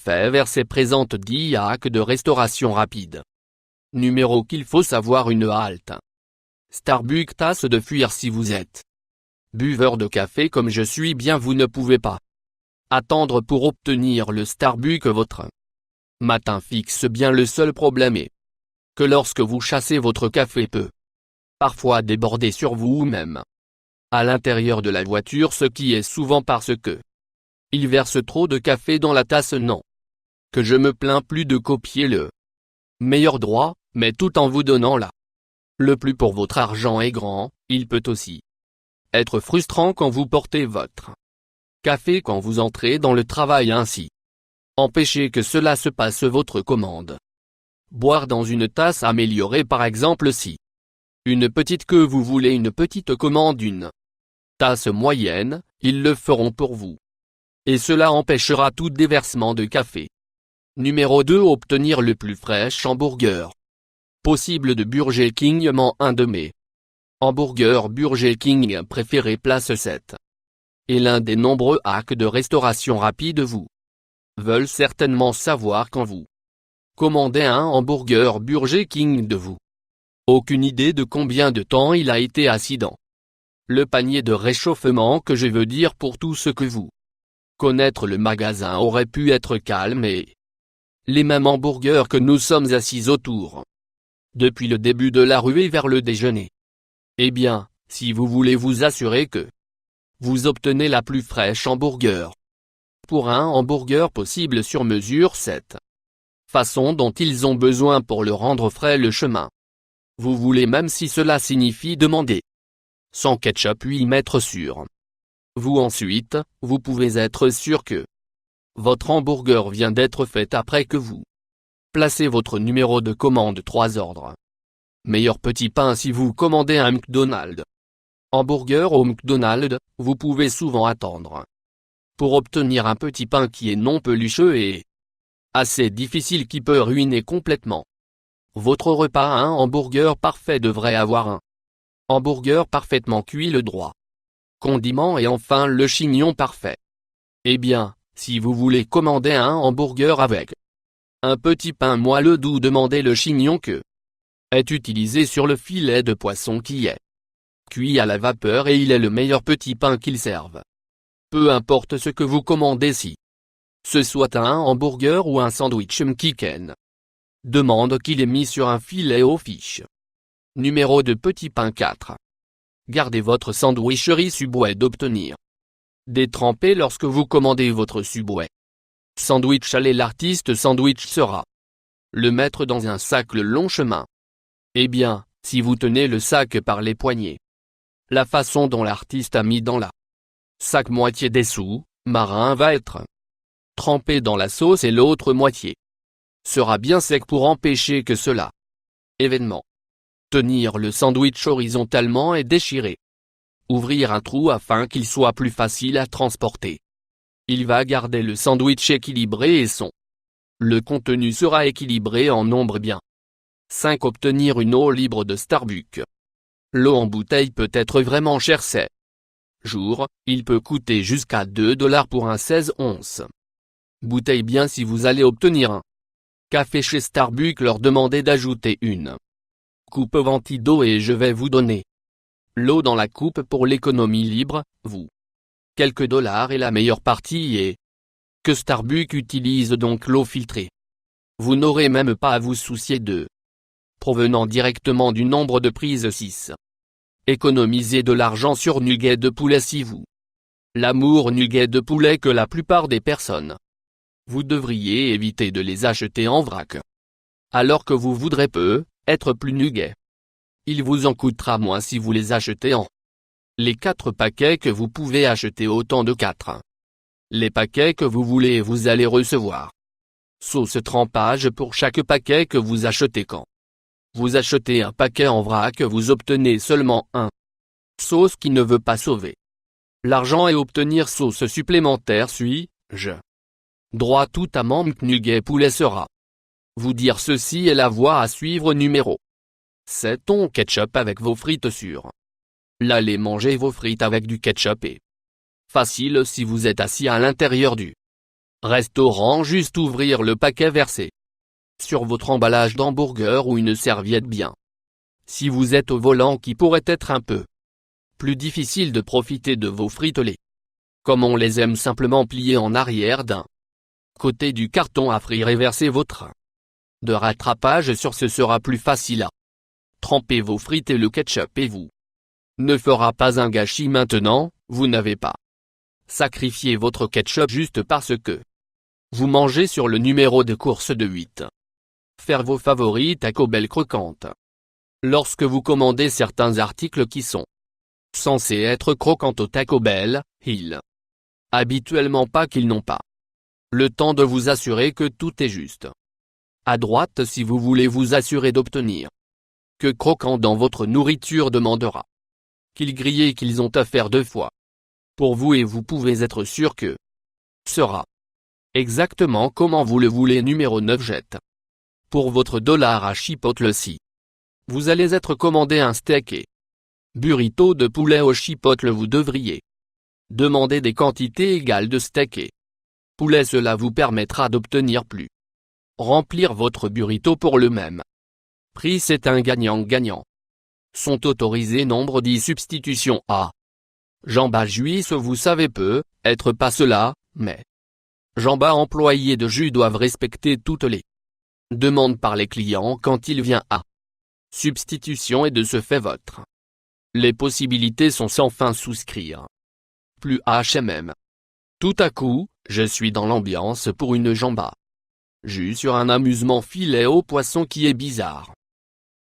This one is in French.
fait verser présente 10 hacks de restauration rapide. Numéro qu'il faut savoir une halte. Starbucks tasse de fuir si vous êtes buveur de café comme je suis bien vous ne pouvez pas attendre pour obtenir le Starbucks votre matin fixe bien le seul problème est que lorsque vous chassez votre café peut parfois déborder sur vous ou même à l'intérieur de la voiture ce qui est souvent parce que il verse trop de café dans la tasse non que je me plains plus de copier le meilleur droit, mais tout en vous donnant le plus pour votre argent est grand, il peut aussi être frustrant quand vous portez votre café quand vous entrez dans le travail ainsi. Empêchez que cela se passe votre commande. Boire dans une tasse améliorée par exemple si une petite que vous voulez une petite commande une tasse moyenne, ils le feront pour vous. Et cela empêchera tout déversement de café. Numéro 2 obtenir le plus fraîche hamburger possible de Burger King un de mes hamburgers Burger King préférés place 7. Et l'un des nombreux hacks de restauration rapide vous veulent certainement savoir quand vous commandez un hamburger Burger King de vous. Aucune idée de combien de temps il a été assis dans le panier de réchauffement que je veux dire pour tout ce que vous connaître le magasin aurait pu être calme et les mêmes hamburgers que nous sommes assis autour depuis le début de la ruée vers le déjeuner. Eh bien, si vous voulez vous assurer que vous obtenez la plus fraîche hamburger pour un hamburger possible sur mesure cette façon dont ils ont besoin pour le rendre frais le chemin. Vous voulez même si cela signifie demander sans ketchup puis mettre sur vous ensuite, vous pouvez être sûr que votre hamburger vient d'être fait après que vous placez votre numéro de commande 3 ordres. Meilleur petit pain si vous commandez un McDonald's. Hamburger au McDonald's, vous pouvez souvent attendre pour obtenir un petit pain qui est non pelucheux et assez difficile qui peut ruiner complètement votre repas. Un hamburger parfait devrait avoir un hamburger parfaitement cuit le droit condiment et enfin le chignon parfait. Eh bien, si vous voulez commander un hamburger avec un petit pain moelleux doux demandez le chignon que est utilisé sur le filet de poisson qui est cuit à la vapeur et il est le meilleur petit pain qu'ils servent. Peu importe ce que vous commandez si ce soit un hamburger ou un sandwich McChicken. Demande qu'il est mis sur un filet aux fiches. Numéro de petit pain 4. Gardez votre sandwicherie Subway d'obtenir détrempé lorsque vous commandez votre Subway sandwich allez l'artiste sandwich sera le mettre dans un sac le long chemin. Eh bien, si vous tenez le sac par les poignets, la façon dont l'artiste a mis dans la sac moitié des sous-marins va être trempé dans la sauce et l'autre moitié sera bien sec pour empêcher que cela événement. Tenir le sandwich horizontalement et déchirer. Ouvrir un trou afin qu'il soit plus facile à transporter. Il va garder le sandwich équilibré et le contenu sera équilibré en nombre bien. 5. Obtenir une eau libre de Starbucks. L'eau en bouteille peut être vraiment chère ces jours, il peut coûter jusqu'à $2 pour un 16 onces. Bouteille bien si vous allez obtenir un café chez Starbucks leur demandez d'ajouter une coupe venti d'eau et je vais vous donner l'eau dans la coupe pour l'économie libre, vous. Quelques dollars et la meilleure partie est que Starbucks utilise donc l'eau filtrée. Vous n'aurez même pas à vous soucier de provenant directement du nombre de prises 6. Économisez de l'argent sur nuggets de poulet si vous l'amour nuggets de poulet que la plupart des personnes vous devriez éviter de les acheter en vrac. Alors que vous voudrez être plus nuggets. Il vous en coûtera moins si vous les achetez en les 4 paquets que vous pouvez acheter autant de 4. Les paquets que vous voulez et vous allez recevoir sauce trempage pour chaque paquet que vous achetez quand vous achetez un paquet en vrac vous obtenez seulement un sauce qui ne veut pas sauver l'argent et obtenir sauce supplémentaire suis-je droit tout à manque nugget poulet sera vous dire ceci est la voie à suivre numéro 7. On ketchup avec vos frites sur l'allez manger vos frites avec du ketchup et facile si vous êtes assis à l'intérieur du Restaurant, juste ouvrir le paquet versé sur votre emballage d'hamburger ou une serviette bien. Si vous êtes au volant, qui pourrait être un peu plus difficile de profiter de vos fritelets, comme on les aime, simplement pliés en arrière d'un côté du carton à frire et verser votre de rattrapage sur ce sera plus facile à tremper vos frites et le ketchup et vous ne fera pas un gâchis. Maintenant, vous n'avez pas sacrifié votre ketchup juste parce que vous mangez sur le numéro de course de 8. Faire vos favoris Taco Bell croquantes. Lorsque vous commandez certains articles qui sont censés être croquants au Taco Bell, habituellement pas qu'ils n'ont pas le temps de vous assurer que tout est juste à droite. Si vous voulez vous assurer d'obtenir que croquant dans votre nourriture, demandera qu'ils grillent et qu'ils ont à faire 2 fois pour vous, et vous pouvez être sûr que sera exactement comment vous le voulez. Numéro 9. Jette pour votre dollar à Chipotle. Si vous allez être commandé un steak et burrito de poulet au Chipotle, vous devriez demander des quantités égales de steak et poulet. Cela vous permettra d'obtenir plus remplir votre burrito pour le même prix. C'est un gagnant-gagnant. Sont autorisés nombre 10 substitutions à jambas juifs. Vous savez peut être pas cela, mais jambas employés de jus doivent respecter toutes les demandes par les clients quand il vient à substitution, et de ce fait les possibilités sont sans fin. Souscrire plus HMM. Tout à coup, je suis dans l'ambiance pour une jamba jus sur un amusement filet au poisson qui est bizarre.